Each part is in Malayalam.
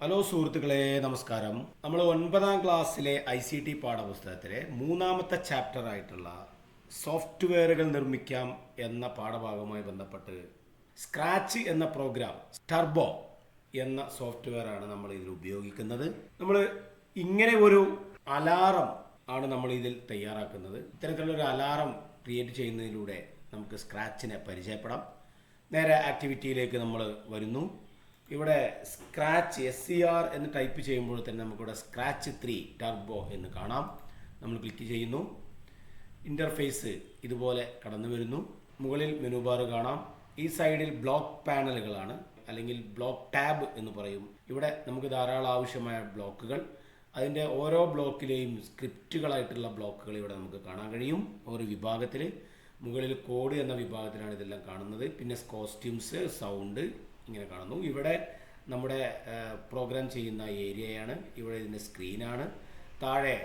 ഹലോ സുഹൃത്തുക്കളെ, നമസ്കാരം. നമ്മൾ 9ാം ക്ലാസ്സിലെ ICT പാഠപുസ്തകത്തിലെ 3ാമത്തെ ചാപ്റ്റർ ആയിട്ടുള്ള സോഫ്റ്റ്വെയറുകൾ നിർമ്മിക്കാം എന്ന പാഠഭാഗവുമായി ബന്ധപ്പെട്ട് സ്ക്രാച്ച് എന്ന പ്രോഗ്രാം, ടർബോ എന്ന സോഫ്റ്റ്വെയർ ആണ് നമ്മൾ ഇതിൽ ഉപയോഗിക്കുന്നത്. നമ്മൾ ഇങ്ങനെ ഒരു അലാറം ആണ് നമ്മൾ ഇതിൽ തയ്യാറാക്കുന്നത്. ഇത്തരത്തിലുള്ള ഒരു അലാറം ക്രിയേറ്റ് ചെയ്യുന്നതിലൂടെ നമുക്ക് സ്ക്രാച്ചിനെ പരിചയപ്പെടാം. നേരെ ആക്ടിവിറ്റിയിലേക്ക് നമ്മൾ വരുന്നു. ഇവിടെ സ്ക്രാച്ച് SCR എന്ന് ടൈപ്പ് ചെയ്യുമ്പോൾ തന്നെ നമുക്കിവിടെ സ്ക്രാച്ച് 3 ടർബോ എന്ന് കാണാം. നമ്മൾ ക്ലിക്ക് ചെയ്യുന്നു. ഇൻ്റർഫേസ് ഇതുപോലെ കടന്നു വരുന്നു. മുകളിൽ മെനു ബാർ കാണാം. ഈ സൈഡിൽ ബ്ലോക്ക് പാനലുകളാണ്, അല്ലെങ്കിൽ ബ്ലോക്ക് ടാബ് എന്ന് പറയും. ഇവിടെ നമുക്ക് ധാരാളം ആവശ്യമായ ബ്ലോക്കുകൾ, അതിൻ്റെ ഓരോ ബ്ലോക്കിലെയും സ്ക്രിപ്റ്റുകളായിട്ടുള്ള ബ്ലോക്കുകൾ ഇവിടെ നമുക്ക് കാണാൻ കഴിയും. ഒരു വിഭാഗത്തിൽ മുകളിൽ കോഡ് എന്ന വിഭാഗത്തിലാണ് ഇതെല്ലാം കാണുന്നത്. പിന്നെ കോസ്റ്റ്യൂംസ്, സൗണ്ട് ഇങ്ങനെ കാണുന്നു. ഇവിടെ നമ്മുടെ പ്രോഗ്രാം ചെയ്യുന്ന ഏരിയയാണ്. ഇവിടെ ഇതിൻ്റെ സ്ക്രീനാണ്. താഴെ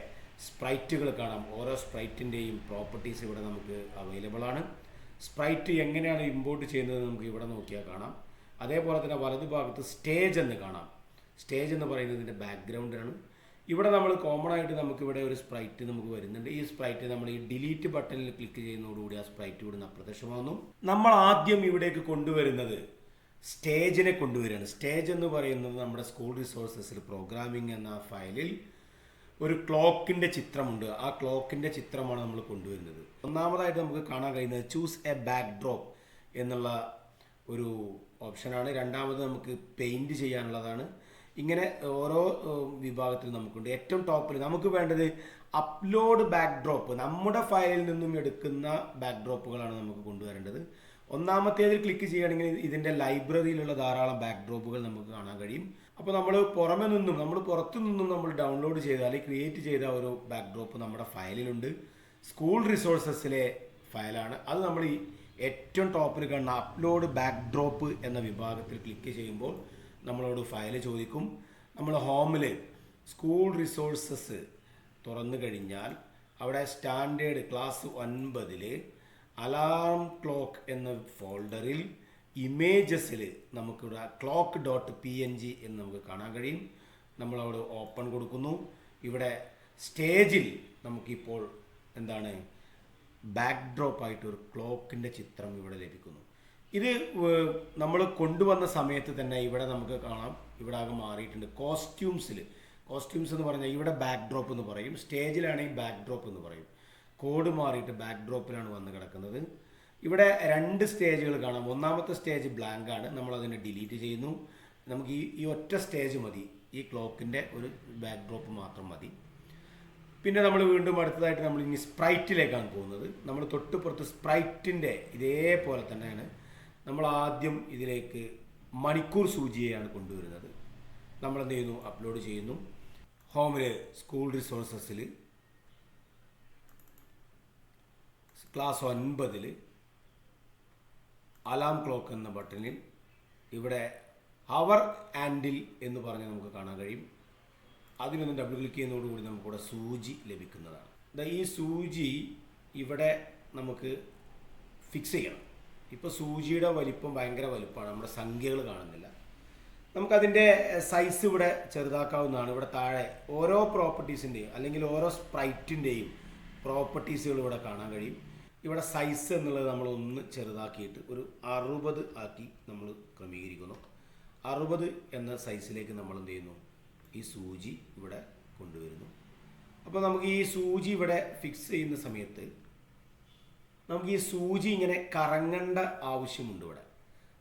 സ്പ്രൈറ്റുകൾ കാണാം. ഓരോ സ്പ്രൈറ്റിൻ്റെയും പ്രോപ്പർട്ടീസ് ഇവിടെ നമുക്ക് അവൈലബിൾ ആണ്. സ്പ്രൈറ്റ് എങ്ങനെയാണ് ഇമ്പോർട്ട് ചെയ്യുന്നത് നമുക്ക് ഇവിടെ നോക്കിയാൽ കാണാം. അതേപോലെ തന്നെ വലതുഭാഗത്ത് സ്റ്റേജ് എന്ന് കാണാം. സ്റ്റേജ് എന്ന് പറയുന്നത് ഇതിൻ്റെ ബാക്ക്ഗ്രൗണ്ടാണ്. ഇവിടെ നമ്മൾ കോമൺ ആയിട്ട് നമുക്കിവിടെ ഒരു സ്പ്രൈറ്റ് നമുക്ക് വരുന്നുണ്ട്. ഈ സ്പ്രൈറ്റ് നമ്മൾ ഈ ഡിലീറ്റ് ബട്ടണിൽ ക്ലിക്ക് ചെയ്യുന്നതോടുകൂടി ആ സ്പ്രൈറ്റ് ഇവിടെ നിന്ന് അപ്രത്യക്ഷമാകുന്നു. നമ്മൾ ആദ്യം ഇവിടേക്ക് കൊണ്ടുവരുന്നത് സ്റ്റേജിനെ കൊണ്ടുവരികയാണ്. സ്റ്റേജ് എന്ന് പറയുന്നത് നമ്മുടെ സ്കൂൾ റിസോഴ്സസിൽ പ്രോഗ്രാമിംഗ് എന്ന ഫയലിൽ ഒരു ക്ലോക്കിൻ്റെ ചിത്രമുണ്ട്. ആ ക്ലോക്കിൻ്റെ ചിത്രമാണ് നമ്മൾ കൊണ്ടുവരുന്നത്. ഒന്നാമതായിട്ട് നമുക്ക് കാണാൻ കഴിയുന്നത് ചൂസ് എ ബാക്ക് ഡ്രോപ്പ് എന്നുള്ള ഒരു ഓപ്ഷനാണ്. രണ്ടാമത് നമുക്ക് പെയിൻറ് ചെയ്യാനുള്ളതാണ്. ഇങ്ങനെ ഓരോ വിഭാഗത്തിൽ നമുക്കുണ്ട്. ഏറ്റവും ടോപ്പിൽ നമുക്ക് വേണ്ടത് അപ്ലോഡ് ബാക്ക് ഡ്രോപ്പ്, നമ്മുടെ ഫയലിൽ നിന്നും എടുക്കുന്ന ബാക്ക് ഡ്രോപ്പുകളാണ് നമുക്ക് കൊണ്ടുവരേണ്ടത്. ഒന്നാമത്തേതിൽ ക്ലിക്ക് ചെയ്യുകയാണെങ്കിൽ ഇതിൻ്റെ ലൈബ്രറിയിലുള്ള ധാരാളം ബാക്ക് ഡ്രോപ്പുകൾ നമുക്ക് കാണാൻ കഴിയും. അപ്പോൾ നമ്മൾ പുറത്തു നിന്നും നമ്മൾ ഡൗൺലോഡ് ചെയ്ത അല്ലെങ്കിൽ ക്രിയേറ്റ് ചെയ്ത ഒരു ബാക്ക് ഡ്രോപ്പ് നമ്മുടെ ഫയലിലുണ്ട്. സ്കൂൾ റിസോഴ്സസിലെ ഫയലാണ് അത്. നമ്മൾ ഈ ഏറ്റവും ടോപ്പിൽ കാണുന്ന അപ്ലോഡ് ബാക്ക് ഡ്രോപ്പ് എന്ന വിഭാഗത്തിൽ ക്ലിക്ക് ചെയ്യുമ്പോൾ നമ്മളോട് ഫയൽ ചോദിക്കും. നമ്മൾ ഹോമിൽ സ്കൂൾ റിസോഴ്സസ് തുറന്നു കഴിഞ്ഞാൽ അവിടെ സ്റ്റാൻഡേർഡ് ക്ലാസ് 9 അലാറം ക്ലോക്ക് എന്ന ഫോൾഡറിൽ ഇമേജസിൽ നമുക്കിവിടെ clock.png എന്ന് നമുക്ക് കാണാൻ കഴിയും. നമ്മളവിടെ ഓപ്പൺ കൊടുക്കുന്നു. ഇവിടെ സ്റ്റേജിൽ നമുക്കിപ്പോൾ എന്താണ് ബാക്ക് ഡ്രോപ്പ് ആയിട്ട് ഒരു ക്ലോക്കിൻ്റെ ചിത്രം ഇവിടെ ലഭിക്കുന്നു. ഇത് നമ്മൾ കൊണ്ടുവന്ന സമയത്ത് തന്നെ ഇവിടെ നമുക്ക് കാണാം, ഇവിടെ ആകെ മാറിയിട്ടുണ്ട്. കോസ്റ്റ്യൂംസ് എന്ന് പറഞ്ഞാൽ ഇവിടെ ബാക്ക് ഡ്രോപ്പ് എന്ന് പറയും, സ്റ്റേജിലാണെങ്കിൽ ബാക്ക് ഡ്രോപ്പ് എന്ന് പറയും. കോഡ് മാറിയിട്ട് ബാക്ക് ഡ്രോപ്പിലാണ് വന്ന് കിടക്കുന്നത്. ഇവിടെ 2 സ്റ്റേജുകൾ കാണാം. ഒന്നാമത്തെ സ്റ്റേജ് ബ്ലാങ്ക് ആണ്, നമ്മളതിനെ ഡിലീറ്റ് ചെയ്യുന്നു. നമുക്ക് ഈ ഒറ്റ സ്റ്റേജ് മതി, ഈ ക്ലോക്കിൻ്റെ ഒരു ബാക്ക് ഡ്രോപ്പ് മാത്രം മതി. പിന്നെ നമ്മൾ വീണ്ടും അടുത്തതായിട്ട് നമ്മൾ ഇനി സ്പ്രൈറ്റിലേക്കാണ് പോകുന്നത്. നമ്മൾ തൊട്ടുപുറത്ത് സ്പ്രൈറ്റിൻ്റെ ഇതേപോലെ തന്നെയാണ്. നമ്മൾ ആദ്യം ഇതിലേക്ക് മണിക്കൂർ സൂചിയെയാണ് കൊണ്ടുവരുന്നത്. നമ്മളെന്ത് ചെയ്യുന്നു, അപ്ലോഡ് ചെയ്യുന്നു. ഹോമിൽ സ്കൂൾ റിസോഴ്സസിൽ ക്ലാസ് 9 അലാം ക്ലോക്ക് എന്ന ബട്ടണിൽ ഇവിടെ അവർ ആൻഡിൽ എന്ന് പറഞ്ഞ് നമുക്ക് കാണാൻ കഴിയും. അതിനൊന്ന് ഡബിൾ ക്ലിക്ക് ചെയ്യുന്നതോടുകൂടി നമുക്കിവിടെ സൂചി ലഭിക്കുന്നതാണ്. ഈ സൂചി ഇവിടെ നമുക്ക് ഫിക്സ് ചെയ്യണം. ഇപ്പോൾ സൂചിയുടെ വലിപ്പം ഭയങ്കര വലിപ്പമാണ്, നമ്മുടെ സംഖ്യകൾ കാണുന്നില്ല. നമുക്കതിൻ്റെ സൈസ് ഇവിടെ ചെറുതാക്കാവുന്നതാണ്. ഇവിടെ താഴെ ഓരോ പ്രോപ്പർട്ടീസിൻ്റെയും അല്ലെങ്കിൽ ഓരോ സ്പ്രൈറ്റിൻ്റെയും പ്രോപ്പർട്ടീസുകൾ ഇവിടെ കാണാൻ കഴിയും. ഇവിടെ സൈസ് എന്നുള്ളത് നമ്മളൊന്ന് ചെറുതാക്കിയിട്ട് ഒരു 60 ആക്കി നമ്മൾ ക്രമീകരിക്കുന്നു. 60 എന്ന സൈസിലേക്ക് നമ്മൾ എന്ത് ചെയ്യുന്നു, ഈ സൂചി ഇവിടെ കൊണ്ടുവരുന്നു. അപ്പോൾ നമുക്ക് ഈ സൂചി ഇവിടെ ഫിക്സ് ചെയ്യുന്ന സമയത്ത് നമുക്ക് ഈ സൂചി ഇങ്ങനെ കറങ്ങേണ്ട ആവശ്യമുണ്ട് ഇവിടെ.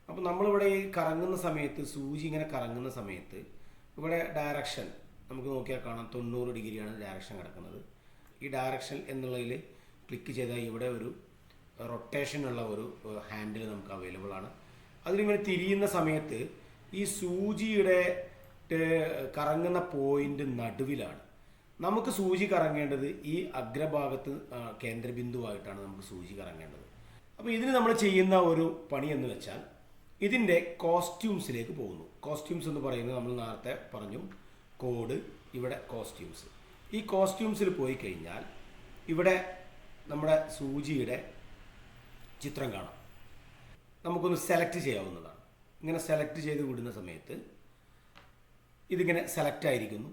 അപ്പോൾ നമ്മളിവിടെ ഈ കറങ്ങുന്ന സമയത്ത്, സൂചി ഇങ്ങനെ കറങ്ങുന്ന സമയത്ത് ഇവിടെ ഡയറക്ഷൻ നമുക്ക് നോക്കിയാൽ കാണാം, 90 ഡിഗ്രിയാണ് ഡയറക്ഷൻ കിടക്കുന്നത്. ഈ ഡയറക്ഷൻ എന്നുള്ളതിൽ ക്ലിക്ക് ചെയ്താൽ ഇവിടെ ഒരു റൊട്ടേഷനുള്ള ഒരു ഹാൻഡിൽ നമുക്ക് അവൈലബിൾ ആണ്. അതിലിങ്ങനെ തിരിയുന്ന സമയത്ത് ഈ സൂചിയുടെ കറങ്ങുന്ന പോയിൻ്റ് നടുവിലാണ്. നമുക്ക് സൂചി കറങ്ങേണ്ടത് ഈ അഗ്രഭാഗത്ത് കേന്ദ്രബിന്ദുവായിട്ടാണ് നമുക്ക് സൂചി കറങ്ങേണ്ടത്. അപ്പോൾ ഇതിന് നമ്മൾ ചെയ്യുന്ന ഒരു പണി എന്ന് വെച്ചാൽ ഇതിൻ്റെ കോസ്റ്റ്യൂംസിലേക്ക് പോകുന്നു. കോസ്റ്റ്യൂംസ് എന്ന് പറയുന്നത് നമ്മൾ നേരത്തെ പറഞ്ഞു, കോഡ്, ഇവിടെ കോസ്റ്റ്യൂംസ്. ഈ കോസ്റ്റ്യൂംസിൽ പോയി കഴിഞ്ഞാൽ ഇവിടെ നമ്മുടെ സൂചിയുടെ ചിത്രം കാണാം. നമുക്കൊന്ന് സെലക്ട് ചെയ്യാവുന്നതാണ്. ഇങ്ങനെ സെലക്ട് ചെയ്ത് വിടുന്ന സമയത്ത് ഇതിങ്ങനെ സെലക്ട് ആയിരിക്കുന്നു.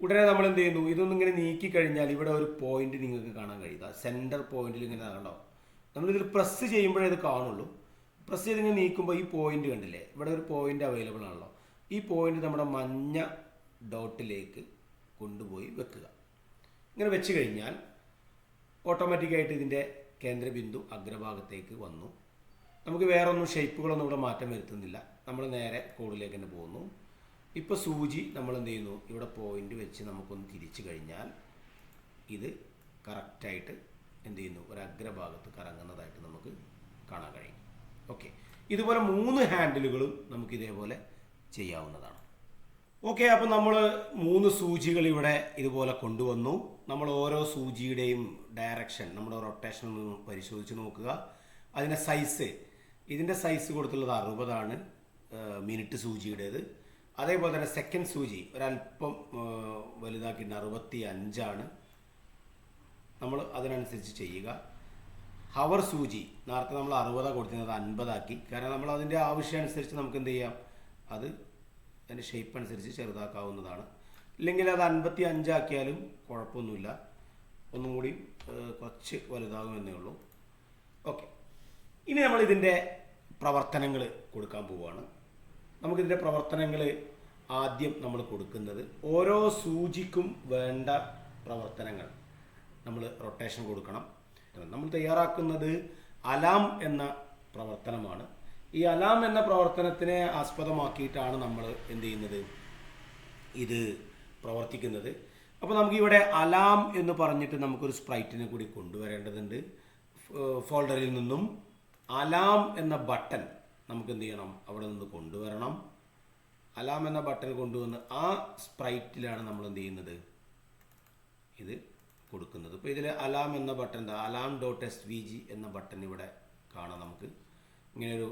ഉടനെ നമ്മൾ എന്ത് ചെയ്യുന്നു, ഇതൊന്നും ഇങ്ങനെ നീക്കി കഴിഞ്ഞാൽ ഇവിടെ ഒരു പോയിന്റ് നിങ്ങൾക്ക് കാണാൻ കഴിയുക. സെൻറ്റർ പോയിന്റിൽ ഇങ്ങനെ കണ്ടോ, നമ്മളിതിൽ പ്രസ് ചെയ്യുമ്പോഴേ ഇത് കാണുള്ളൂ. പ്രസ് ചെയ്ത് ഇങ്ങനെ നീക്കുമ്പോൾ ഈ പോയിന്റ് കണ്ടില്ലേ, ഇവിടെ ഒരു പോയിന്റ് അവൈലബിൾ ആണല്ലോ. ഈ പോയിന്റ് നമ്മുടെ മഞ്ഞ ഡോട്ടിലേക്ക് കൊണ്ടുപോയി വെക്കുക. ഇങ്ങനെ വെച്ച് കഴിഞ്ഞാൽ ഓട്ടോമാറ്റിക്കായിട്ട് ഇതിൻ്റെ കേന്ദ്രബിന്ദു അഗ്രഭാഗത്തേക്ക് വന്നു. നമുക്ക് വേറെ ഒന്നും ഷേപ്പുകളൊന്നും ഇവിടെ മാറ്റം വരുത്തുന്നില്ല. നമ്മൾ നേരെ കോഡിലേക്ക് തന്നെ പോകുന്നു. ഇപ്പോൾ സൂചി നമ്മൾ എന്ത് ചെയ്യുന്നു, ഇവിടെ പോയിന്റ് വെച്ച് നമുക്കൊന്ന് തിരിച്ചു കഴിഞ്ഞാൽ ഇത് കറക്റ്റായിട്ട് എന്ത് ചെയ്യുന്നു, ഒരു അഗ്രഭാഗത്ത് കറങ്ങുന്നതായിട്ട് നമുക്ക് കാണാൻ കഴിയും. ഓക്കെ, ഇതുപോലെ 3 ഹാൻഡിലുകളും നമുക്ക് ഇതേപോലെ ചെയ്യാവുന്നതാണ്. ഓക്കെ, അപ്പോൾ നമ്മൾ 3 സൂചികൾ ഇവിടെ ഇതുപോലെ കൊണ്ടുവന്നു. നമ്മൾ ഓരോ സൂചിയുടെയും ഡയറക്ഷൻ നമ്മുടെ റൊട്ടേഷൻ ഒന്ന് പരിശോധിച്ച് നോക്കുക. അതിൻ്റെ സൈസ്, ഇതിൻ്റെ സൈസ് കൊടുത്തുള്ളത് 60 മിനിറ്റ് സൂചിയുടേത്. അതേപോലെ തന്നെ സെക്കൻഡ് സൂചി ഒരല്പം വലുതാക്കിയിട്ട് 65 നമ്മൾ അതിനനുസരിച്ച് ചെയ്യുക. ഹവർ സൂചി നേരത്തെ നമ്മൾ 60 കൊടുത്തിരുന്നത് 50 കാരണം നമ്മൾ അതിൻ്റെ ആവശ്യമനുസരിച്ച് നമുക്ക് എന്ത് ചെയ്യാം, അത് അതിൻ്റെ ഷേപ്പ് അനുസരിച്ച് ചെറുതാക്കാവുന്നതാണ്. ഇല്ലെങ്കിൽ അത് 55 കുഴപ്പമൊന്നുമില്ല, ഒന്നും കൂടി കുറച്ച് വലുതാകുമെന്നേ ഉള്ളൂ. ഓക്കെ, ഇനി നമ്മൾ ഇതിൻ്റെ പ്രവർത്തനങ്ങൾ കൊടുക്കാൻ പോവുകയാണ്. നമുക്കിതിൻ്റെ പ്രവർത്തനങ്ങൾ ആദ്യം നമ്മൾ കൊടുക്കുന്നത് ഓരോ സൂചിക്കും വേണ്ട പ്രവർത്തനങ്ങൾ നമ്മൾ റൊട്ടേഷൻ കൊടുക്കണം. നമ്മൾ തയ്യാറാക്കുന്നത് അലാം എന്ന പ്രവർത്തനമാണ്. ഈ അലാം എന്ന പ്രവർത്തനത്തിനെ ആസ്പദമാക്കിയിട്ടാണ് നമ്മൾ എന്ത് ചെയ്യുന്നത്, ഇത് പ്രവർത്തിക്കുന്നത്. അപ്പോൾ നമുക്കിവിടെ അലാം എന്ന് പറഞ്ഞിട്ട് നമുക്കൊരു സ്പ്രൈറ്റിനെ കൂടി കൊണ്ടുവരേണ്ടതുണ്ട്. ഫോൾഡറിൽ നിന്നും അലാം എന്ന ബട്ടൺ നമുക്ക് എന്ത് ചെയ്യണം, അവിടെ നിന്ന് കൊണ്ടുവരണം. അലാം എന്ന ബട്ടൺ കൊണ്ടുവന്ന് ആ സ്പ്രൈറ്റിലാണ് നമ്മൾ എന്ത് ചെയ്യുന്നത്, ഇത് കൊടുക്കുന്നത്. ഇപ്പോൾ ഇതിൽ അലാം എന്ന ബട്ടൺ, അലാം .svg എന്ന ബട്ടൺ ഇവിടെ കാണാം. നമുക്ക് ഇങ്ങനെയൊരു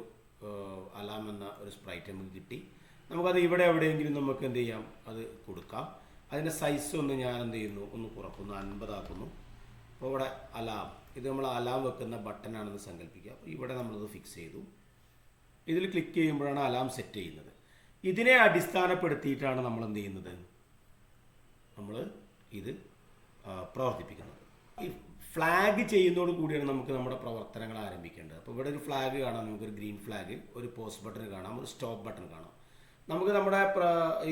അലാം എന്ന ഒരു സ്പ്രൈറ്റ് നമുക്ക് കിട്ടി. നമുക്കത് ഇവിടെ എവിടെയെങ്കിലും നമുക്ക് എന്ത് ചെയ്യാം, അത് കൊടുക്കാം. അതിൻ്റെ സൈസ് ഒന്ന് ഞാൻ എന്ത് ചെയ്യുന്നു, ഒന്ന് കുറക്കുന്നു, 50 അപ്പോൾ ഇവിടെ അലാം, ഇത് നമ്മൾ അലാം വെക്കുന്ന ബട്ടണാണെന്ന് സങ്കല്പിക്കുക. അപ്പോൾ ഇവിടെ നമ്മളത് ഫിക്സ് ചെയ്തു. ഇതിൽ ക്ലിക്ക് ചെയ്യുമ്പോഴാണ് അലാം സെറ്റ് ചെയ്യുന്നത്. ഇതിനെ അടിസ്ഥാനപ്പെടുത്തിയിട്ടാണ് നമ്മൾ എന്ത് ചെയ്യുന്നത്, നമ്മൾ ഇത് പ്രവർത്തിപ്പിക്കുന്നത്. ഈ ഫ്ലാഗ് ചെയ്യുന്നതോട് കൂടിയാണ് നമുക്ക് നമ്മുടെ പ്രവർത്തനങ്ങൾ ആരംഭിക്കേണ്ടത്. അപ്പോൾ ഇവിടെ ഒരു ഫ്ലാഗ് കാണാം, നമുക്കൊരു ഗ്രീൻ ഫ്ലാഗ്, ഒരു പോസ് ബട്ടൺ കാണാം, ഒരു സ്റ്റോപ്പ് ബട്ടൺ കാണാം. നമുക്ക് നമ്മുടെ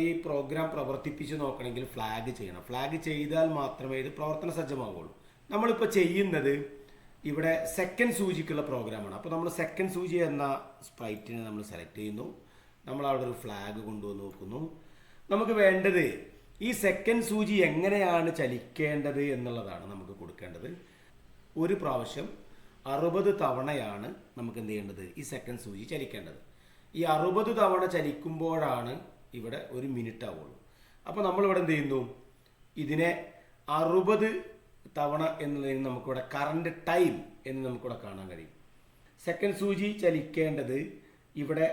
ഈ പ്രോഗ്രാം പ്രവർത്തിപ്പിച്ച് നോക്കണമെങ്കിൽ ഫ്ലാഗ് ചെയ്യണം. ഫ്ലാഗ് ചെയ്താൽ മാത്രമേ ഇത് പ്രവർത്തന സജ്ജമാവുള്ളൂ. നമ്മളിപ്പോൾ ചെയ്യുന്നത് ഇവിടെ സെക്കൻഡ് സൂചിക്കുള്ള പ്രോഗ്രാമാണ്. അപ്പോൾ നമ്മൾ സെക്കൻഡ് സൂചി എന്ന സ്പ്രൈറ്റിനെ നമ്മൾ സെലക്ട് ചെയ്യുന്നു. നമ്മൾ അവിടെ ഒരു ഫ്ലാഗ് കൊണ്ടുവന്ന് നോക്കുന്നു. നമുക്ക് വേണ്ടത് ഈ സെക്കൻഡ് സൂചി എങ്ങനെയാണ് ചലിക്കേണ്ടത് എന്നുള്ളതാണ് നമുക്ക് കൊടുക്കേണ്ടത്. ഒരു പ്രാവശ്യം 60 തവണയാണ് നമുക്ക് എന്ത് ചെയ്യേണ്ടത്, ഈ സെക്കൻഡ് സൂചി ചലിക്കേണ്ടത്. ഈ 60 തവണ ചലിക്കുമ്പോഴാണ് ഇവിടെ 1 മിനിറ്റ് ആവുള്ളൂ. അപ്പോൾ നമ്മളിവിടെ എന്ത് ചെയ്യുന്നു, ഇതിനെ 60 തവണ എന്നുള്ളതിന് നമുക്കിവിടെ കറണ്ട് ടൈം എന്ന് നമുക്കിവിടെ കാണാൻ കഴിയും. സെക്കൻഡ് സൂചി ചലിക്കേണ്ടത് ഇവിടെ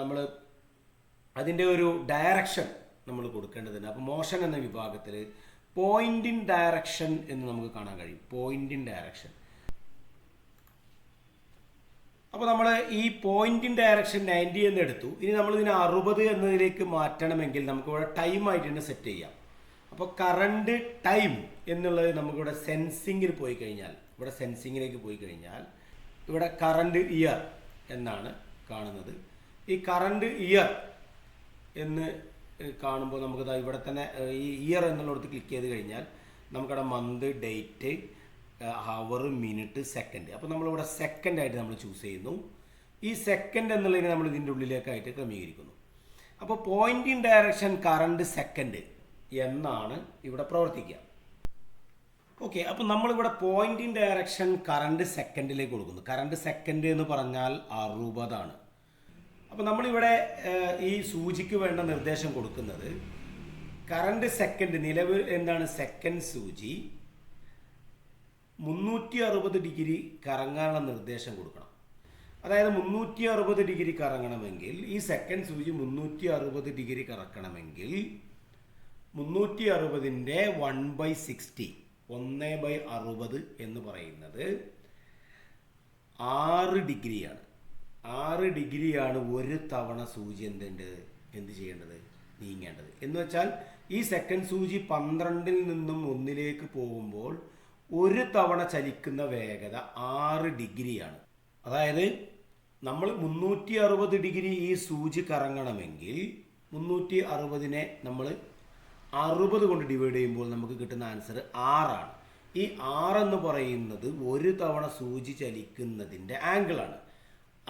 നമ്മൾ അതിൻ്റെ ഒരു ഡയറക്ഷൻ നമ്മൾ കൊടുക്കേണ്ടതുണ്ട്. അപ്പോൾ മോഷൻ എന്ന വിഭാഗത്തിൽ പോയിന്റ് ഇൻ ഡയറക്ഷൻ എന്ന് നമുക്ക് കാണാൻ കഴിയും. Point in direction. അപ്പോൾ നമ്മൾ ഈ പോയിന്റ് ഇൻ ഡയറക്ഷൻ 90 എന്ന് എടുത്തു. ഇനി നമ്മൾ ഇതിനെ 60 എന്നതിലേക്ക് മാറ്റണമെങ്കിൽ നമുക്കിവിടെ ടൈമായിട്ട് തന്നെ സെറ്റ് ചെയ്യാം. അപ്പോൾ കറണ്ട് ടൈം എന്നുള്ളത് നമുക്കിവിടെ സെൻസിങ്ങിൽ പോയി കഴിഞ്ഞാൽ, ഇവിടെ സെൻസിങ്ങിലേക്ക് പോയി കഴിഞ്ഞാൽ ഇവിടെ കറണ്ട് ഇയർ എന്നാണ് കാണുന്നത്. ഈ കറണ്ട് ഇയർ എന്ന് കാണുമ്പോൾ നമുക്കിത് ഇവിടെ തന്നെ ഈ ഇയർ എന്നുള്ളിടത്ത് ക്ലിക്ക് ചെയ്ത് കഴിഞ്ഞാൽ നമുക്കവിടെ month, date, hour, minute, second. അപ്പോൾ നമ്മളിവിടെ സെക്കൻഡായിട്ട് നമ്മൾ ചൂസ് ചെയ്യുന്നു. ഈ സെക്കൻഡ് എന്നുള്ളതിനെ നമ്മൾ ഇതിൻ്റെ ഉള്ളിലേക്കായിട്ട് ക്രമീകരിക്കുന്നു. അപ്പോൾ point in direction current second എന്നാണ് ഇവിടെ പ്രവർത്തിക്കുക. ഓക്കെ, അപ്പോൾ നമ്മളിവിടെ പോയിന്റ് ഇൻ ഡയറക്ഷൻ കറണ്ട് സെക്കൻഡിലേക്ക് കൊടുക്കുന്നു. കറണ്ട് സെക്കൻഡ് എന്ന് പറഞ്ഞാൽ 60. അപ്പോൾ നമ്മളിവിടെ ഈ സൂചിക്ക് വേണ്ട നിർദ്ദേശം കൊടുക്കുന്നത് കറണ്ട് സെക്കൻഡ്, നിലവിൽ എന്താണ് സെക്കൻഡ് സൂചി 360 ഡിഗ്രി കറങ്ങാനുള്ള നിർദ്ദേശം കൊടുക്കണം. അതായത് 360 ഡിഗ്രി കറങ്ങണമെങ്കിൽ ഈ സെക്കൻഡ് സൂചി 360 ഡിഗ്രി കറക്കണമെങ്കിൽ 360ൻ്റെ 1/60 1/60 എന്ന് പറയുന്നത് 6 ഡിഗ്രിയാണ്. 6 ഡിഗ്രിയാണ് ഒരു തവണ സൂചി എന്തുണ്ട് എന്ത് ചെയ്യേണ്ടത്, നീങ്ങേണ്ടത്. എന്ന് വെച്ചാൽ ഈ സെക്കൻഡ് സൂചി 12-ൽ നിന്നും 1-ലേക്ക് പോകുമ്പോൾ ഒരു തവണ ചലിക്കുന്ന വേഗത 6 ഡിഗ്രിയാണ്. അതായത് നമ്മൾ 360 ഡിഗ്രി ഈ സൂചി കറങ്ങണമെങ്കിൽ 360-നെ നമ്മൾ 60 കൊണ്ട് ഡിവൈഡ് ചെയ്യുമ്പോൾ നമുക്ക് കിട്ടുന്ന ആൻസർ 6 ആണ്. ഈ 6 എന്ന് പറയുന്നത് ഒരു തവണ സൂചി ചലിക്കുന്നതിൻ്റെ ആംഗിളാണ്.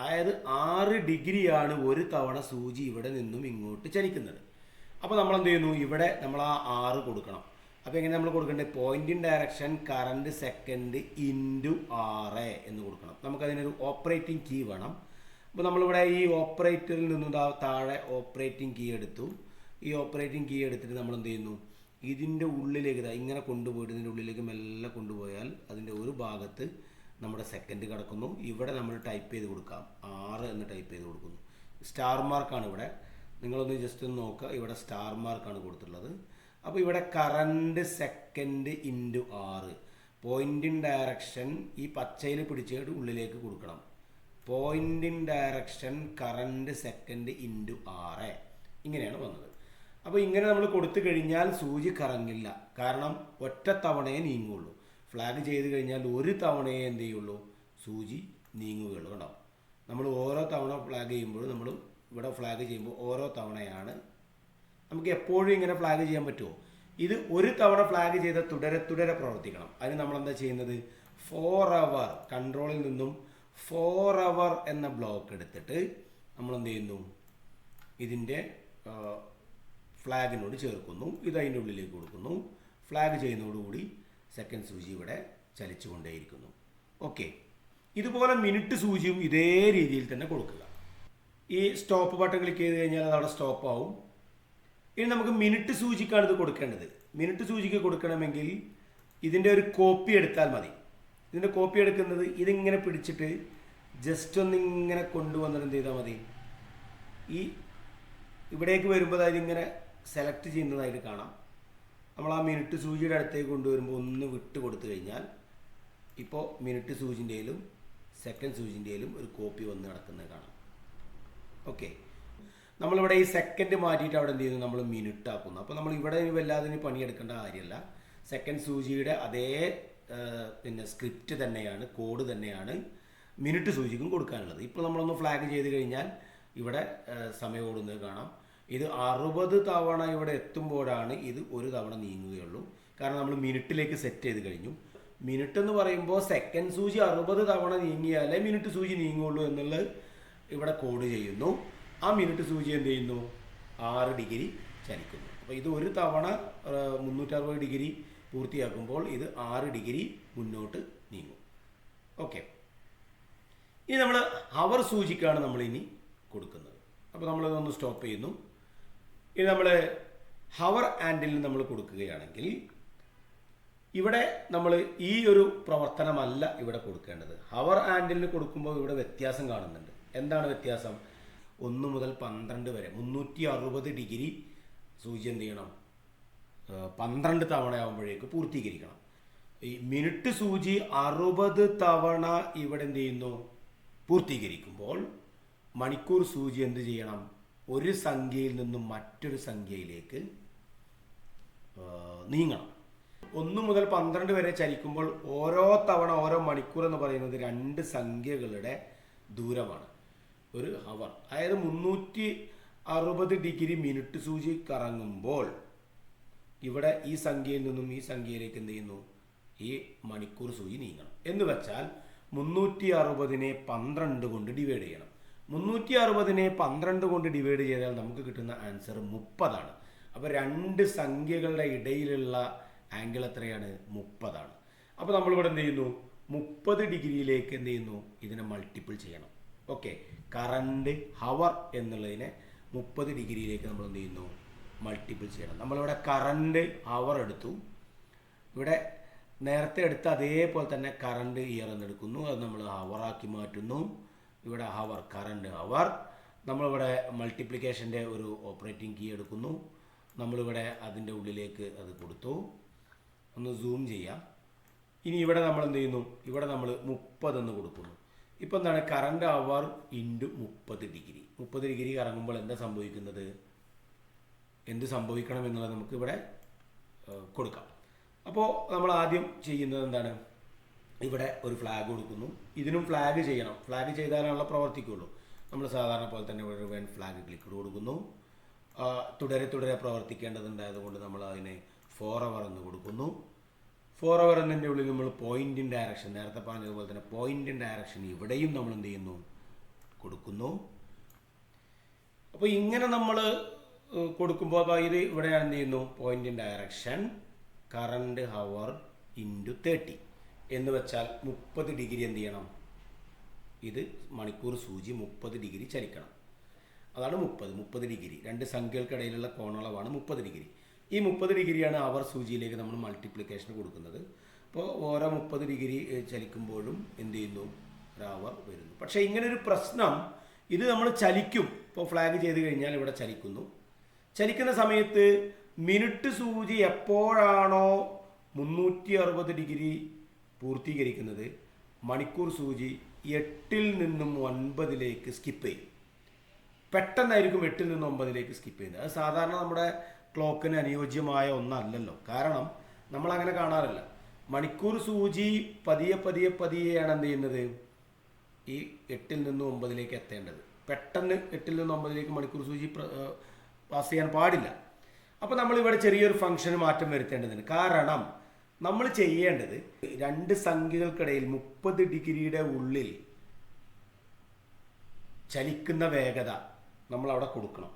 അതായത് 6 ഡിഗ്രിയാണ് ഒരു തവണ സൂചി ഇവിടെ നിന്നും ഇങ്ങോട്ട് ചലിക്കുന്നത്. അപ്പോൾ നമ്മൾ എന്ത് ചെയ്യുന്നു, ഇവിടെ നമ്മൾ ആ 6 കൊടുക്കണം. അപ്പോൾ എങ്ങനെ നമ്മൾ കൊടുക്കേണ്ടത്, point in direction current second into 6 എന്ന് കൊടുക്കണം. നമുക്കതിനൊരു ഓപ്പറേറ്റിംഗ് കീ വേണം. അപ്പോൾ നമ്മളിവിടെ ഈ ഓപ്പറേറ്ററിൽ നിന്നും താഴെ ഓപ്പറേറ്റിംഗ് കീ എടുത്തു. ഈ ഓപ്പറേറ്റിംഗ് കീ എടുത്തിട്ട് നമ്മൾ എന്ത് ചെയ്യുന്നു, ഇതിൻ്റെ ഉള്ളിലേക്ക് ഇങ്ങനെ കൊണ്ടുപോയിട്ട് ഇതിൻ്റെ ഉള്ളിലേക്ക് മെല്ലെ കൊണ്ടുപോയാൽ അതിൻ്റെ ഒരു ഭാഗത്ത് നമ്മുടെ സെക്കൻഡ് കിടക്കുന്നു. ഇവിടെ നമ്മൾ ടൈപ്പ് ചെയ്ത് കൊടുക്കാം, 6 എന്ന് ടൈപ്പ് ചെയ്ത് കൊടുക്കുന്നു. സ്റ്റാർ മാർക്കാണ് ഇവിടെ, നിങ്ങളൊന്ന് ജസ്റ്റ് ഒന്ന് നോക്കുക, ഇവിടെ സ്റ്റാർ മാർക്കാണ് കൊടുത്തിട്ടുള്ളത്. അപ്പോൾ ഇവിടെ current second into 6, point in direction ഈ പച്ചയിൽ പിടിച്ചിട്ട് ഉള്ളിലേക്ക് കൊടുക്കണം. Point in direction current second into 6 ഇങ്ങനെയാണ് വന്നത്. അപ്പോൾ ഇങ്ങനെ നമ്മൾ കൊടുത്തു കഴിഞ്ഞാൽ സൂചി കറങ്ങില്ല, കാരണം ഒറ്റ തവണയെ നീങ്ങുള്ളൂ. ഫ്ലാഗ് ചെയ്ത് കഴിഞ്ഞാൽ ഒരു തവണയെ എന്ത് ചെയ്യുള്ളൂ, സൂചി നീങ്ങുകയുള്ളൂ. കണ്ടോ, നമ്മൾ ഓരോ തവണ ഫ്ലാഗ് ചെയ്യുമ്പോൾ, നമ്മൾ ഇവിടെ ഫ്ലാഗ് ചെയ്യുമ്പോൾ ഓരോ തവണയാണ്. നമുക്ക് എപ്പോഴും ഇങ്ങനെ ഫ്ലാഗ് ചെയ്യാൻ പറ്റുമോ? ഇത് ഒരു തവണ ഫ്ലാഗ് ചെയ്ത തുടരെ പ്രവർത്തിക്കണം. അതിന് നമ്മളെന്താ ചെയ്യുന്നത്, 4 അവർ കൺട്രോളിൽ നിന്നും 4 അവർ എന്ന ബ്ലോക്ക് എടുത്തിട്ട് നമ്മൾ എന്ത് ചെയ്യുന്നു, ഇതിൻ്റെ ഫ്ലാഗിനോട് ചേർക്കുന്നു. ഇത് അതിൻ്റെ ഉള്ളിലേക്ക് കൊടുക്കുന്നു. ഫ്ലാഗ് ചെയ്യുന്നതോടുകൂടി സെക്കൻഡ് സൂചി ഇവിടെ ചലിച്ചുകൊണ്ടേയിരിക്കുന്നു. ഓക്കെ, ഇതുപോലെ മിനിറ്റ് സൂചിയും ഇതേ രീതിയിൽ തന്നെ കൊടുക്കുക. ഈ സ്റ്റോപ്പ് ബട്ടൺ ക്ലിക്ക് ചെയ്ത് കഴിഞ്ഞാൽ അത് അവിടെ സ്റ്റോപ്പ് ആവും. ഇനി നമുക്ക് മിനിറ്റ് സൂചിക്കാണ് ഇത് കൊടുക്കേണ്ടത്. മിനിറ്റ് സൂചിക്ക് കൊടുക്കണമെങ്കിൽ ഇതിൻ്റെ ഒരു കോപ്പി എടുത്താൽ മതി. ഇതിൻ്റെ കോപ്പി എടുക്കുന്നത് ഇതിങ്ങനെ പിടിച്ചിട്ട് ജസ്റ്റ് ഒന്നിങ്ങനെ കൊണ്ടുവന്നിട്ട് എന്ത് ചെയ്താൽ മതി, ഈ ഇവിടേക്ക് വരുമ്പോൾ അതായത് ഇങ്ങനെ സെലക്ട് ചെയ്യുന്നതായിട്ട് കാണാം. നമ്മൾ ആ മിനിറ്റ് സൂചിയുടെ അടുത്തേക്ക് കൊണ്ടുവരുമ്പോൾ ഒന്ന് വിട്ട് കൊടുത്തു കഴിഞ്ഞാൽ ഇപ്പോൾ മിനിറ്റ് സൂചിൻ്റെയിലും സെക്കൻഡ് സൂചിൻ്റെയിലും ഒരു കോപ്പി വന്ന് നടക്കുന്നത് കാണാം. ഓക്കെ, നമ്മളിവിടെ ഈ സെക്കൻഡ് മാറ്റിയിട്ട് അവിടെ എന്ത് ചെയ്യുന്നു, നമ്മൾ മിനിറ്റ് ആക്കുന്നു. അപ്പോൾ നമ്മൾ ഇവിടെ വല്ലാതെ പണിയെടുക്കേണ്ട കാര്യമല്ല. സെക്കൻഡ് സൂചിയുടെ അതേ സ്ക്രിപ്റ്റ് തന്നെയാണ്, കോഡ് തന്നെയാണ് മിനിറ്റ് സൂചിക്കും കൊടുക്കാനുള്ളത്. ഇപ്പോൾ നമ്മളൊന്ന് ഫ്ലാഗ് ചെയ്ത് കഴിഞ്ഞാൽ ഇവിടെ സമയം ഓടുന്നത് കാണാം. ഇത് 60 തവണ ഇവിടെ എത്തുമ്പോഴാണ് ഇത് ഒരു തവണ നീങ്ങുകയുള്ളൂ. കാരണം നമ്മൾ മിനിറ്റിലേക്ക് സെറ്റ് ചെയ്ത് കഴിഞ്ഞു. മിനിറ്റ് എന്ന് പറയുമ്പോൾ സെക്കൻഡ് സൂചി 60 തവണ നീങ്ങിയാലേ മിനിറ്റ് സൂചി നീങ്ങുള്ളൂ എന്നുള്ളത് ഇവിടെ കോഡ് ചെയ്യുന്നു. ആ മിനിറ്റ് സൂചി എന്ത് ചെയ്യുന്നു, 6 ഡിഗ്രി ചലിക്കുന്നു. അപ്പോൾ ഇത് ഒരു തവണ 360 ഡിഗ്രി പൂർത്തിയാക്കുമ്പോൾ ഇത് 6 ഡിഗ്രി മുന്നോട്ട് നീങ്ങും. ഓക്കെ, ഇനി നമ്മൾ ഹവർ സൂചിക്കാണ് നമ്മളിനി കൊടുക്കുന്നത്. അപ്പോൾ നമ്മളിതൊന്ന് സ്റ്റോപ്പ് ചെയ്യുന്നു. ഇനി നമ്മൾ ഹവർ ആൻഡിൽ നമ്മൾ കൊടുക്കുകയാണെങ്കിൽ ഇവിടെ നമ്മൾ ഈ ഒരു പ്രവർത്തനമല്ല ഇവിടെ കൊടുക്കേണ്ടത്. ഹവർ ആൻഡിലിന് കൊടുക്കുമ്പോൾ ഇവിടെ വ്യത്യാസം കാണുന്നുണ്ട്. എന്താണ് വ്യത്യാസം? 1 മുതൽ 12 വരെ 360 ഡിഗ്രി സൂചി എന്ത് ചെയ്യണം, 12 തവണ ആകുമ്പോഴേക്ക് പൂർത്തീകരിക്കണം. ഈ മിനിറ്റ് സൂചി 60 തവണ ഇവിടെ എന്ത് ചെയ്യുന്നു, പൂർത്തീകരിക്കുമ്പോൾ മണിക്കൂർ സൂചി എന്ത് ചെയ്യണം, ഒരു സംഖ്യയിൽ നിന്നും മറ്റൊരു സംഖ്യയിലേക്ക് നീങ്ങണം. 1 മുതൽ 12 വരെ ചലിക്കുമ്പോൾ ഓരോ തവണ ഓരോ മണിക്കൂർ എന്ന് പറയുന്നത് 2 സംഖ്യകളുടെ ദൂരമാണ് ഒരു ഹവർ. അതായത് 360 ഡിഗ്രി മിനിറ്റ് സൂചി കറങ്ങുമ്പോൾ ഇവിടെ ഈ സംഖ്യയിൽ നിന്നും ഈ സംഖ്യയിലേക്ക് എന്ത് ചെയ്യുന്നു, ഈ മണിക്കൂർ സൂചി നീങ്ങണം. എന്ന് വെച്ചാൽ 360നെ 12 കൊണ്ട് ഡിവൈഡ് ചെയ്യണം. 360നെ 12 കൊണ്ട് ഡിവൈഡ് ചെയ്താൽ നമുക്ക് കിട്ടുന്ന ആൻസർ 30 ആണ്. അപ്പോൾ 2 സംഖ്യകളുടെ ഇടയിലുള്ള ആംഗിൾ എത്രയാണ്, 30 ആണ്. അപ്പോൾ നമ്മളിവിടെ എന്ത് ചെയ്യുന്നു, 30 ഡിഗ്രിയിലേക്ക് എന്ത് ചെയ്യുന്നു, ഇതിനെ മൾട്ടിപ്പിൾ ചെയ്യണം. ഓക്കെ, കറണ്ട് ഹവർ എന്നുള്ളതിനെ 30 ഡിഗ്രിയിലേക്ക് നമ്മൾ എന്ത് ചെയ്യുന്നു, മൾട്ടിപ്പിൾ ചെയ്യണം. നമ്മളിവിടെ കറണ്ട് ഹവർ എടുത്തു, ഇവിടെ നേരത്തെ എടുത്ത അതേപോലെ തന്നെ കറണ്ട് ഇയർ എന്നെടുക്കുന്നു, അത് നമ്മൾ ഹവറാക്കി മാറ്റുന്നു. ഇവിടെ ഹവർ, കറണ്ട് ഹവർ. നമ്മളിവിടെ മൾട്ടിപ്ലിക്കേഷൻ്റെ ഒരു ഓപ്പറേറ്റിംഗ് കീ എടുക്കുന്നു, നമ്മളിവിടെ അതിൻ്റെ ഉള്ളിലേക്ക് അത് കൊടുത്തു. ഒന്ന് സൂം ചെയ്യാം. ഇനി ഇവിടെ നമ്മൾ എന്ത് ചെയ്യുന്നു, ഇവിടെ നമ്മൾ 30 എന്ന് കൊടുക്കുന്നു. ഇപ്പോൾ എന്താണ്, കറണ്ട് അവർ ഇൻറ്റു 30 ഡിഗ്രി. 30 ഡിഗ്രി കറങ്ങുമ്പോൾ എന്താ സംഭവിക്കുന്നത്, എന്ത് സംഭവിക്കണം എന്നുള്ളത് നമുക്ക് ഇവിടെ കൊടുക്കാം. അപ്പോൾ നമ്മൾ ആദ്യം ചെയ്യുന്നത് എന്താണ്, ഇവിടെ ഒരു ഫ്ലാഗ് കൊടുക്കുന്നു. ഇതിനും ഫ്ലാഗ് ചെയ്യണം. ഫ്ലാഗ് ചെയ്താലാണല്ലോ പ്രവർത്തിക്കുകയുള്ളൂ. നമ്മൾ സാധാരണ പോലെ തന്നെ ഒരു വെൻ ഫ്ലാഗ് ക്ലിക്ക് കൊടുക്കുന്നു. തുടരെ തുടരെ പ്രവർത്തിക്കേണ്ടതുണ്ടായതുകൊണ്ട് നമ്മൾ അതിനെ ഫോർ അവർ എന്ന് കൊടുക്കുന്നു. ഫോർ അവർ എന്നതിൻ്റെ ഉള്ളിൽ നമ്മൾ പോയിന്റ് ഇൻ ഡയറക്ഷൻ, നേരത്തെ പറഞ്ഞതുപോലെ തന്നെ പോയിന്റ് ഇൻ ഡയറക്ഷൻ ഇവിടെയും നമ്മൾ എന്ത് ചെയ്യുന്നു, കൊടുക്കുന്നു. അപ്പോൾ ഇങ്ങനെ നമ്മൾ കൊടുക്കുമ്പോൾ ഇത് ഇവിടെ എന്ത് ചെയ്യുന്നു, point in direction current hour into 30 എന്ന് വെച്ചാൽ 30 ഡിഗ്രി എന്ത് ചെയ്യണം, ഇത് മണിക്കൂർ സൂചി 30 ഡിഗ്രി ചലിക്കണം. അതാണ് 30 ഡിഗ്രി. രണ്ട് സംഖ്യകൾക്കിടയിലുള്ള കോണളവാണ് 30 ഡിഗ്രി. ഈ 30 ഡിഗ്രിയാണ് അവർ സൂചിയിലേക്ക് നമ്മൾ മൾട്ടിപ്ലിക്കേഷൻ കൊടുക്കുന്നത്. അപ്പോൾ ഓരോ 30 ഡിഗ്രി ചലിക്കുമ്പോഴും എന്ത് ചെയ്യുന്നു, ഒരു അവർ വരുന്നു. പക്ഷേ ഇങ്ങനൊരു പ്രശ്നം, ഇത് നമ്മൾ ചലിക്കും. ഇപ്പോൾ ഫ്ലാഗ് ചെയ്ത് കഴിഞ്ഞാൽ ഇവിടെ ചലിക്കുന്നു. ചലിക്കുന്ന സമയത്ത് മിനിറ്റ് സൂചി എപ്പോഴാണോ 360 ഡിഗ്രി പൂർത്തീകരിക്കുന്നത്, മണിക്കൂർ സൂചി 8 നിന്നും 9 സ്കിപ്പ് ചെയ്യും. പെട്ടെന്നായിരിക്കും 8 നിന്ന് 9 സ്കിപ്പ് ചെയ്യുന്നത്. അത് സാധാരണ നമ്മുടെ ക്ലോക്കിന് അനുയോജ്യമായ ഒന്നല്ലല്ലോ. കാരണം നമ്മളങ്ങനെ കാണാറില്ല. മണിക്കൂർ സൂചി പതിയെയാണ് എന്ത് ചെയ്യുന്നത്, ഈ 8 നിന്ന് 9 എത്തേണ്ടത്. പെട്ടെന്ന് 8 നിന്ന് 9 മണിക്കൂർ സൂചി പാസ് ചെയ്യാൻ പാടില്ല. അപ്പോൾ നമ്മളിവിടെ ചെറിയൊരു ഫംഗ്ഷന് മാറ്റം വരുത്തേണ്ടതുണ്ട്. കാരണം നമ്മൾ ചെയ്യേണ്ടത് രണ്ട് സംഖ്യകൾക്കിടയിൽ 30 ഡിഗ്രിയുടെ ഉള്ളിൽ ചലിക്കുന്ന വേഗത നമ്മൾ അവിടെ കൊടുക്കണം.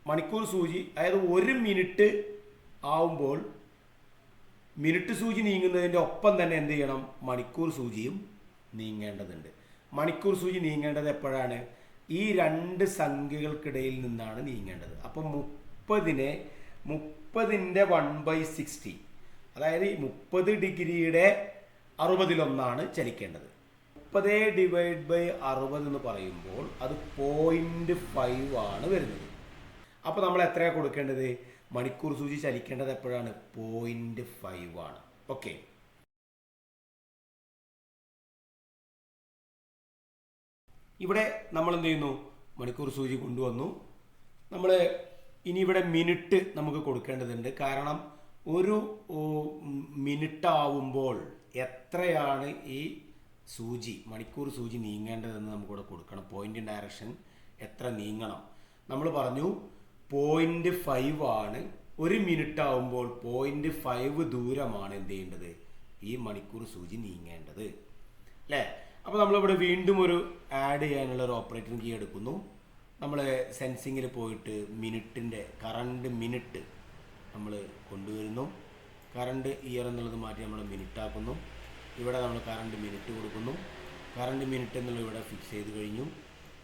മണിക്കൂർ സൂചി, അതായത് 1 മിനിറ്റ് ആവുമ്പോൾ മിനിറ്റ് സൂചി നീങ്ങുന്നതിൻ്റെ ഒപ്പം തന്നെ എന്ത് ചെയ്യണം, മണിക്കൂർ സൂചിയും നീങ്ങേണ്ടതുണ്ട്. മണിക്കൂർ സൂചി നീങ്ങേണ്ടത് എപ്പോഴാണ്, ഈ രണ്ട് സംഖ്യകൾക്കിടയിൽ നിന്നാണ് നീങ്ങേണ്ടത്. അപ്പം 30ന്റെ 1/60, അതായത് 30 ഡിഗ്രിയുടെ 60 ചലിക്കേണ്ടത്. 30/60 എന്ന് പറയുമ്പോൾ അത് 0.5 ആണ് വരുന്നത്. അപ്പോൾ നമ്മൾ എത്രയാണ് കൊടുക്കേണ്ടത്, മണിക്കൂർ സൂചി ചലിക്കേണ്ടത് എപ്പോഴാണ്, 0.5 ആണ്. ഓക്കെ, ഇവിടെ നമ്മൾ എന്ത് ചെയ്യുന്നു, മണിക്കൂർ സൂചി കൊണ്ടുവന്നു. നമ്മൾ ഇനി ഇവിടെ മിനിറ്റ് നമുക്ക് കൊടുക്കേണ്ടതുണ്ട്. കാരണം ഒരു മിനിറ്റ് ആവുമ്പോൾ എത്രയാണ് ഈ സൂചി, മണിക്കൂർ സൂചി നീങ്ങേണ്ടതെന്ന് നമുക്കിവിടെ കൊടുക്കണം. പോയിന്റ് ഇൻ ഡയറക്ഷൻ എത്ര നീങ്ങണം നമ്മൾ പറഞ്ഞു, 0.5 ആണ്. 1 മിനിറ്റ് ആവുമ്പോൾ 0.5 ദൂരമാണ് എന്ത് ചെയ്യേണ്ടത്, ഈ മണിക്കൂർ സൂചി നീങ്ങേണ്ടത്, അല്ലേ? അപ്പോൾ നമ്മളിവിടെ വീണ്ടും ഒരു ആഡ് ചെയ്യാനുള്ള ഒരു ഓപ്പറേറ്റിംഗ് കീ എടുക്കുന്നു. നമ്മൾ സെൻസിങ്ങിൽ പോയിട്ട് മിനിറ്റിൻ്റെ കറണ്ട് മിനിറ്റ് നമ്മൾ കൊണ്ടുവരുന്നു. കറണ്ട് ഇയർ എന്നുള്ളത് മാറ്റി നമ്മൾ മിനിറ്റ് ആക്കുന്നു. ഇവിടെ നമ്മൾ കറണ്ട് മിനിറ്റ് കൊടുക്കുന്നു. കറണ്ട് മിനിറ്റ് എന്നുള്ളത് ഇവിടെ ഫിക്സ് ചെയ്ത് കഴിഞ്ഞു.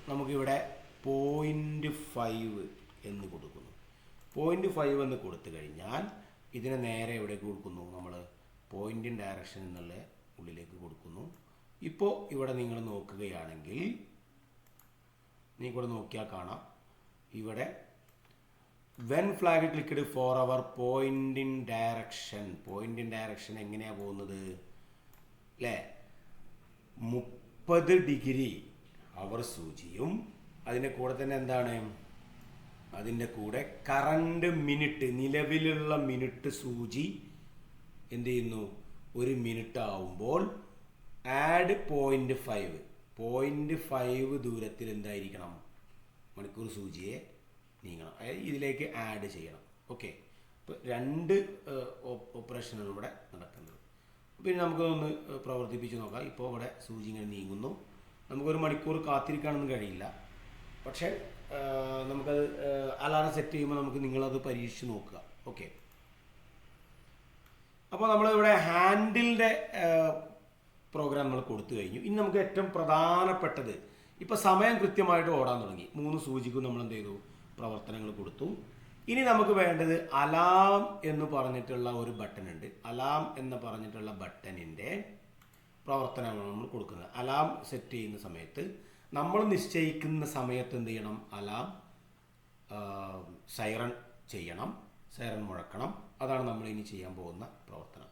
നമുക്കിവിടെ 0.5 എന്ന് കൊടുക്കുന്നു. 0.5 എന്ന് കൊടുത്തു കഴിഞ്ഞാൽ ഇതിനെ നേരെ എവിടേക്ക് കൊടുക്കുന്നു, നമ്മൾ പോയിന്റ് ഇൻ ഡയറക്ഷൻ എന്നുള്ള ഉള്ളിലേക്ക് കൊടുക്കുന്നു. ഇപ്പോൾ ഇവിടെ നിങ്ങൾ നോക്കുകയാണെങ്കിൽ, നിങ്ങൾക്കിവിടെ നോക്കിയാൽ കാണാം, ഇവിടെ when flag clicked for hour point in direction. Point in direction എങ്ങനെയാണ് പോകുന്നത്, അല്ലേ? 30 ഡിഗ്രി അവർ സൂചിയും അതിൻ്റെ കൂടെ തന്നെ എന്താണ്, അതിൻ്റെ കൂടെ കറണ്ട് മിനിറ്റ്, നിലവിലുള്ള മിനിറ്റ് സൂചി എന്ത് ചെയ്യുന്നു, 1 മിനിറ്റ് ആവുമ്പോൾ ആഡ് 0.5 ദൂരത്തിൽ എന്തായിരിക്കണം, മണിക്കൂർ സൂചിയെ നീങ്ങണം. അതായത് ഇതിലേക്ക് ആഡ് ചെയ്യണം. ഓക്കെ, ഇപ്പോൾ രണ്ട് ഓപ്പറേഷനാണ് ഇവിടെ നടക്കുന്നത്. പിന്നെ നമുക്കൊന്ന് പ്രവർത്തിപ്പിച്ച് നോക്കാം. ഇപ്പോൾ ഇവിടെ സൂചി ഇങ്ങനെ നീങ്ങുന്നു. നമുക്കൊരു മണിക്കൂർ കാത്തിരിക്കാനൊന്നും കഴിയില്ല. പക്ഷേ നമുക്കത് അലാറം സെറ്റ് ചെയ്യുമ്പോൾ നമുക്ക് നിങ്ങളത് പരീക്ഷിച്ച് നോക്കുക. ഓക്കെ, അപ്പോൾ നമ്മളിവിടെ ഹാൻഡിലിൻ്റെ പ്രോഗ്രാം നമ്മൾ കൊടുത്തു കഴിഞ്ഞു. ഇനി നമുക്ക് ഏറ്റവും പ്രധാനപ്പെട്ടത്, ഇപ്പോൾ സമയം കൃത്യമായിട്ട് ഓടാൻ തുടങ്ങി. 3 സൂചിക്കും നമ്മൾ എന്ത് ചെയ്തു, പ്രവർത്തനങ്ങൾ കൊടുത്തു. ഇനി നമുക്ക് വേണ്ടത് അലാം എന്ന് പറഞ്ഞിട്ടുള്ള ഒരു ബട്ടൺ ഉണ്ട്. അലാം എന്ന് പറഞ്ഞിട്ടുള്ള ബട്ടണിൻ്റെ പ്രവർത്തനമാണ് നമ്മൾ കൊടുക്കുന്നത്. അലാം സെറ്റ് ചെയ്യുന്ന സമയത്ത് നമ്മൾ നിശ്ചയിക്കുന്ന സമയത്ത് എന്ത് ചെയ്യണം, അലാം സൈറൺ ചെയ്യണം, സൈറൺ മുഴക്കണം. അതാണ് നമ്മൾ ഇനി ചെയ്യാൻ പോകുന്ന പ്രവർത്തനം.